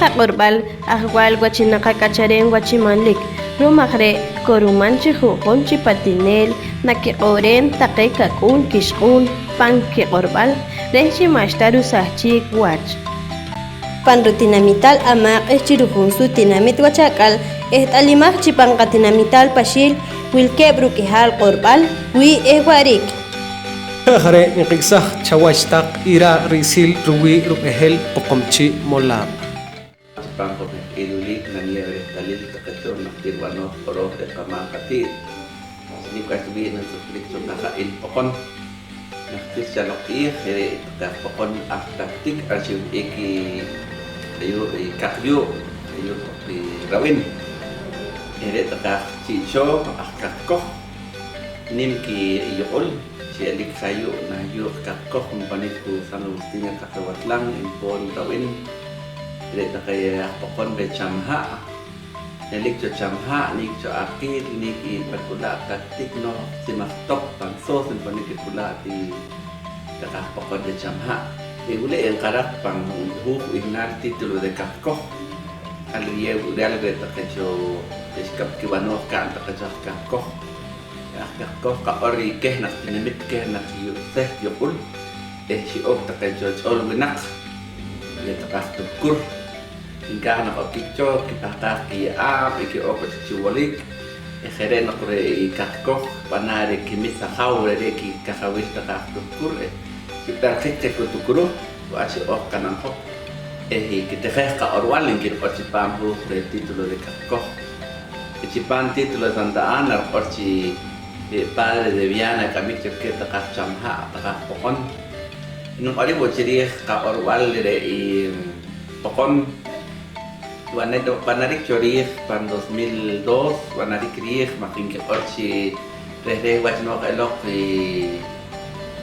Jacorbal, Agual Guachinaca Cacharen Guachimanlik, Rumagre, Corumanchi Jujonchi Patinel, Nakeoren, Taquecacun, Kishun, Panque Orbal, Rechi Mashtaru Sachik Watch. Panrutinamital Amak, Echirujun Sutinamit Huachacal, Alimak Chipancatinamital Pashil, Wilke Brukihal Orbal, Wi Eguarik. Hare Niksa Chawashtak Ira Risil Ruwi Rupehel Poqomchi Molab. Pangko Ilulik Naniere Dalil Takachor Nakirwano Poro de Kamakati. Ni kasbi ng suplik so nakain Pokon. Nakis Chalok Here Pokon Aktatik Archive Eki Ayo Kakyo Ayo Rawin. Here Takak Chicho Akakko Nimki Yol. Sialik kayo na yung kakok kumpanit ko sa Agustina kakawatlang impon tawin. Dito kaya pokon be chamha. Nalik cho chamha, nik cho akit, nik ipagkula katik no si mastok pangso simpanit kula ti kakapokon be chamha. Uli ang karak pang huk ignal titulo de kakok. Aliye udal dito kayo iskap kiwano kan kayo kakok. Kakko kaori keh nak dinamit keh nak yuseh yukul si ok takai jol winak ya takas tukur hingga nak okicho kita taki iki ok ciwalik khere nak re kakko panare kimisa khawre re ki kakawis takas tukur kita kecek tukuru wa si ok kanan hok kita keh ka orwal ngir pambu re titulo de kakko cipan titulo santaan ar orci padre de Viana kami que takah chamha takah pokon nung ari bo ciri ka orwal de pokon wana do panarik curi pan 2002 panarik krieg makin ke orci reh wajno elok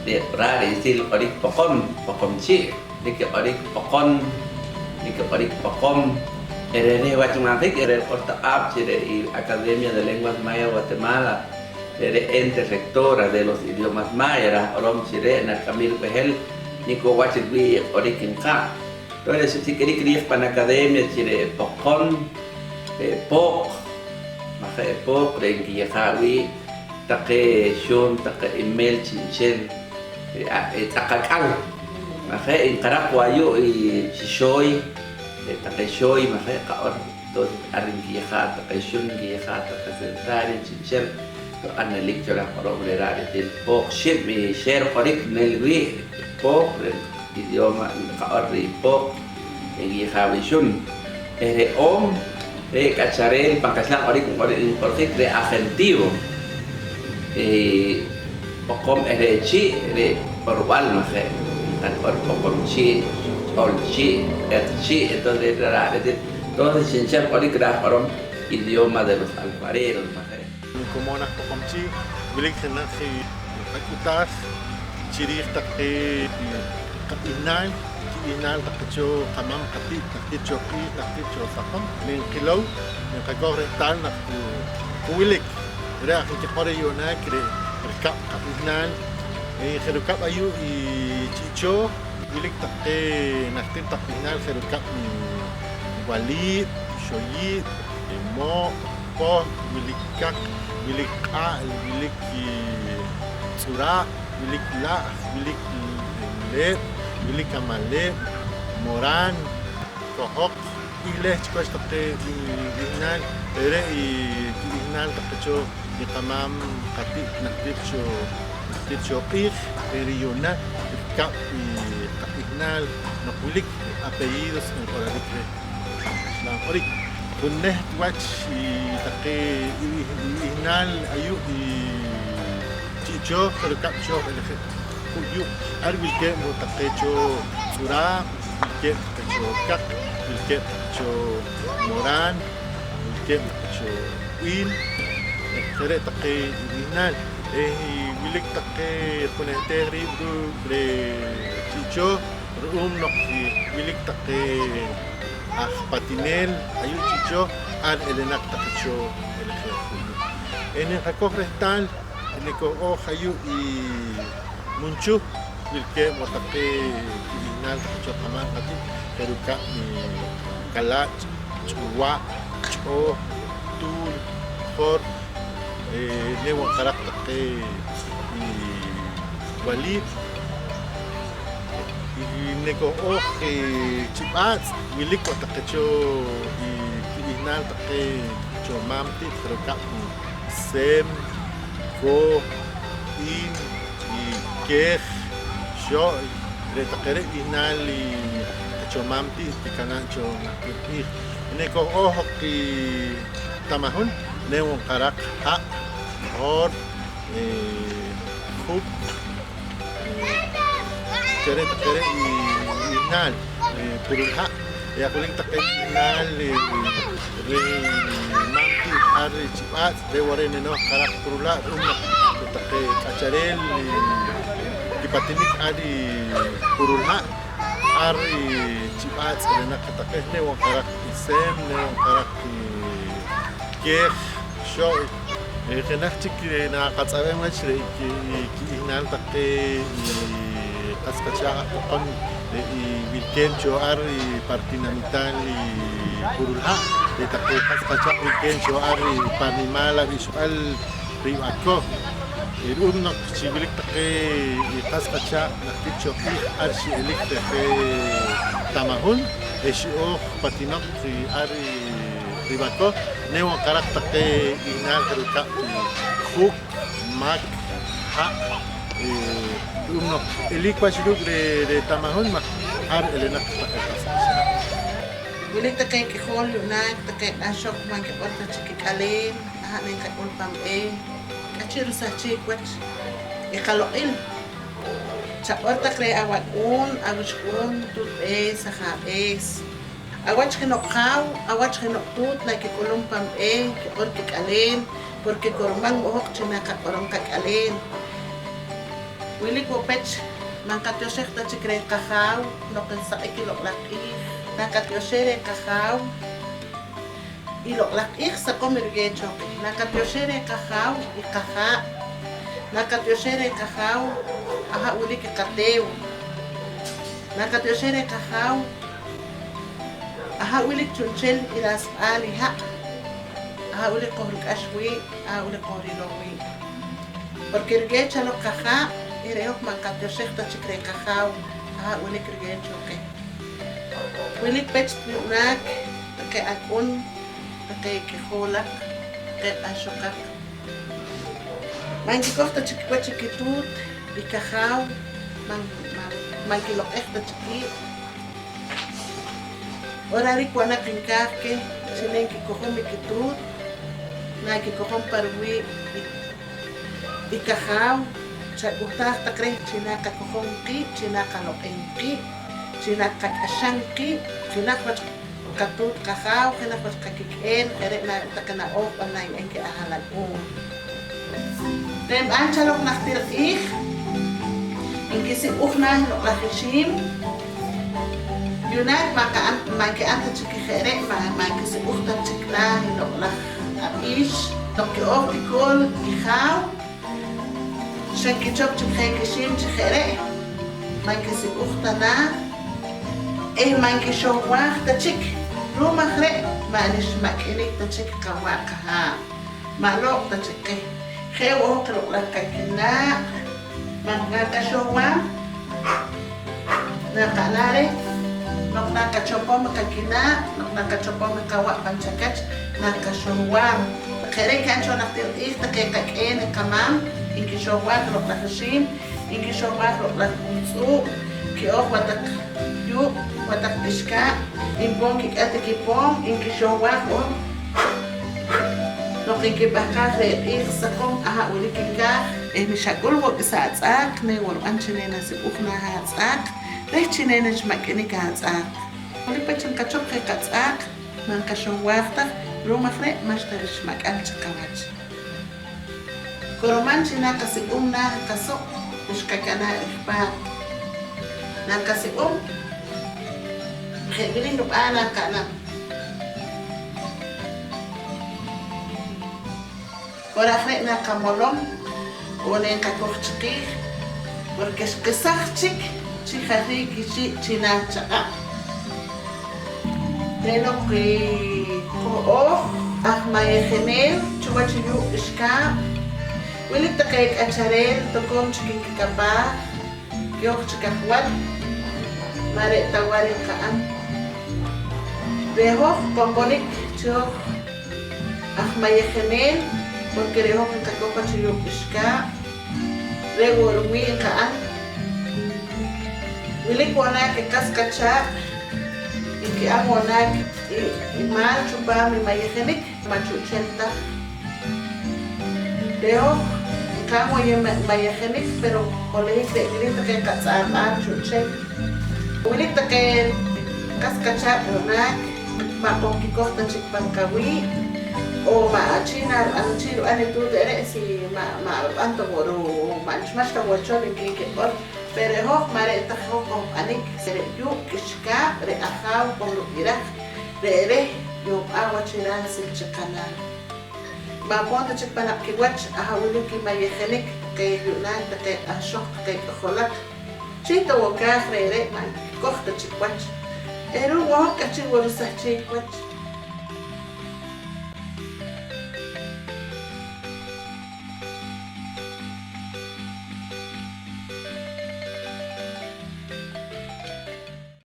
de rare sil ari Poqomchi de ke ari pokon de ke ari pokom reh wajno makin reh porta ap ciri Academia de Lenguas Maya Guatemala. Ente rectora de los idiomas mayas, Orom Chirena, Camilo Pejel, Nico Wachidwi, Orikinka. Entonces, si quería para academia, Chile, Pokon, Pok, Maje Pok, Rengiyahawi, Take Shun, Take Email Chinchel, Takakal, Maje, en Caracuayo y Chishoy, Take Shoy, Maje, Kaor, dos Arringiyaha, Take Shun, Giyaha, Take Central, Chinchel. Ana lectura para operar el pok ship mi share korik nelwi pok idioma kaori pok egi hawishun om kacharel pangkaslang korik korik de agentivo pokom chi de orbal maje tan Poqomchi olchi etchi entonces entonces sincer korik da para idioma de los alfareros maje. Comunidad Poqomchi, bilik hendak si akutas, ciri tak inal tak kejo kamam kati tak kejo ki tak kejo sakam ning kilau ning kagor rental nak kuilik, dah kita kore yona kire rekap inal, rekap ayu cico bilik tak nak tak inal rekap walid, shoyid, mo, po bilik kak. Bilik A, bilik Sura, bilik La, bilik Le, bilik Kamale, Moran, Kohok, Ile, chicos, takte Ignal, Ere Ignal, takte Ikamam, Kati, Nakticho Pir, Eriona, Kap Ignal, Napulik, apellidos en Coralitre, Orik. Kunneh watch take ihnal ayu chicho kerkap cho elekhe kuyu arbil ke mo take cho sura ke cho kak ke cho moran ke cho win kere take ihnal wilik take kunneh teri bru le chicho no wilik take patinel ayu chicho al elenak takicho en el recoge restal en el cojo ayu y munchu vilke motape final takicho kamar kati keruka ni kalach, ch'uwa, ch'o, tul, jor, newan karak taqe walid, neko oj chib'atz wilik wa taqe cho ki'inal taqe cho mamti pero kap sem, ko, in, kej, shoy, re taqe re inal cho mamti tikanan cho nakirij neko oj ki tamahun newan karak ha, hor, hub, Kere inal purulha ya kuling takay inal re mamti ar chipat de waren no karak purula umna takay kacharel kipatinik adi purulha ar chipat na katakay ne wong karak isem ne wong karak keh show kena chikire na katsabe machre ki inal takay Kaskacha Poqom Wilken Choar Partinamital Purulha de Take Kaskacha Wilken Choar Panimala Visual Ribako Irunok Chivilik Take Kaskacha Nakicho Arshi Elik Take Tamahun Eshio Patinok Ari Ribako Neo Karak Take Inal Keruka Huk Mak Ha uno elikwa shuluk de tamahun ma ar elena takas Wilik takay kihol lunak takay asok man kipot na chikikalen ahanin kakul pam kachiro sa chikwat ikaloil chapot takay awakun awishkun tut sa habes awach kinokhaw awach kinoktut na kikulong pam kipot kikalen porque kormang mohok chinaka korong kakalen Wilik ko pech mangkatyoshek ta chikre kahaw no kansa ikiloklaki nakatyoshre kahaw iloklaki sa komergecho nakatyoshre kahaw ikaha nakatyoshre kahaw aha wilik kateu nakatyoshre kahaw aha wilik chunchel iras aliha aha wilik kohlikashwi aha wilik kohlilowi porque ergecha no kaha Ireo mangkatyoshek ta chikre kahaw wilik ergecho ke wilik pech nak ke akun ke kiholak ke ashokak mangkikof ta chikwa chikitut ikahaw mangkilok ta chiki orari kwana kinkake sinen kikohom ikitut na kikohom parwi ikahaw Chagutah takre chinaka kohonki, chinaka lokenki, chinaka ashanki, chinaka katut kahaw, chinaka kakiken, kere na takana op anay enke ahalagun. Dem anchalok naktir ingisi ukna lo lahishim. Yunak maka anta chikikere, makisi ukta chikna lo lah apish, toki optikol ihaw. Shanki chop chukhe kishim chikhere manki si uhtana manki showah ta chik rumahre manish makinik ta chik kawakaha malok ta chike khewo krok la kakina manga ka showah na kanare nok na ka chopom kakina nok na ka chopom kawa panchakach na ka showah khere kancho naktir ta ke kaken kamam Inki showak lo lahashim, inki showak lo lahunsu, ki ok watak yuk, watak tishka, impong ki atikipong, inki showak o. No kinki bakak re sakom aha ulikika, mishagul wak isa atsak, ne wal anchinena si ukna ha atsak, re chinena chmakinika atsak. Ulik pachin kachok ke katsak, man ka showak tak, rumafre mashtarish makal chakawach. Koroman china kasi na kasok iskakana ikpat na kasi khedilin ana kana korafre na kamolom one ka kochki porque es que sachik chihari kichi china chaka Reno que oh ahmayejenel chubachiyu ishka Wili takay acharel tokon chikikapa yok chikakwat mare tawarin kaan Reho pomponik chok ahmayejenel porque reho kakopa chiyuk ishka Rewolwi kaan Wili kuana ke kaskacha Iki amonak imal chupa mi mayejenik machuchenta Deo kamo ye mayejenik pero colegio de grita que katsama chuchen Wilita que kaskacha onak ma pokikota chikpankawi o ma chinar anchiro anetu dere si ma anto boru manchmashka wachon que por pero ho mare tajo con anik sere yu kishka re ahaw con lukira re yo agua chiran sil chikana ma ponte chikpanak kiwach ahawili ki mayejenik que yunan te ashok que kholat chito wakah re ma kohta chikwach eru wo kachi wor sa chikwach